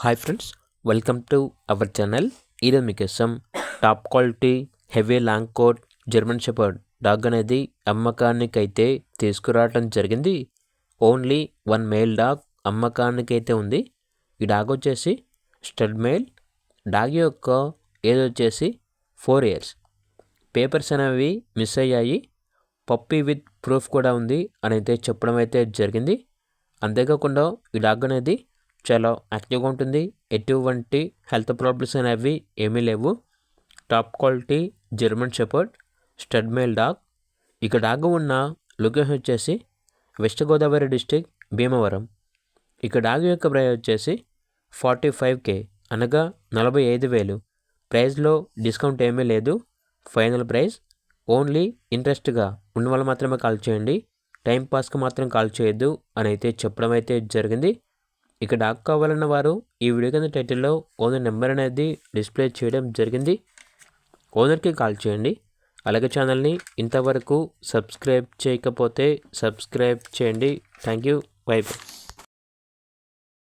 Hi friends, welcome to our channel. ఈరోజు మీకోసం top quality heavy long coat German shepherd dog అనేది అమ్మకానికి అయితే తీసుకురావడం జరిగింది. ఓన్లీ వన్ మేల్ డాగ్ అమ్మకానికి అయితే ఉంది. ఈ డాగ్ వచ్చేసి స్టడ్ మేల్. డాగ్ యొక్క ఏజ్ వచ్చేసి 4 years. పేపర్స్ అనేవి మిస్ అయ్యాయి. పప్పీ విత్ ప్రూఫ్ కూడా ఉంది అని అయితే చెప్పడం అయితే జరిగింది. అంతేకాకుండా ఈ డాగ్ అనేది చాలా యాక్టివ్గా ఉంటుంది. ఎటువంటి హెల్త్ ప్రాబ్లమ్స్ అనేవి ఏమీ లేవు. Top quality German shepherd stud male dog. ఇక డాగ్ ఉన్న లొకేషన్ వచ్చేసి వెస్ట్ గోదావరి డిస్టిక్ భీమవరం. ఇక డాగ్ యొక్క ప్రైస్ వచ్చేసి 45K, అనగా 45,000. ప్రైస్లో డిస్కౌంట్ ఏమీ లేదు. Final price. ఓన్లీ ఇంట్రెస్ట్గా ఉన్న వాళ్ళు మాత్రమే కాల్ చేయండి, టైంపాస్కి మాత్రం కాల్ చేయొద్దు అని అయితే చెప్పడం అయితే జరిగింది. ఇక డాగ్ కావాలన్న వారు ఈ వీడియో కింద టైటిల్లో ఓనర్ నెంబర్ అనేది డిస్ప్లే చేయడం జరిగింది. ఓనర్కి కాల్ చేయండి. అలాగే ఛానల్ని ఇంతవరకు సబ్స్క్రైబ్ చేయకపోతే సబ్స్క్రైబ్ చేయండి. Thank you. By by.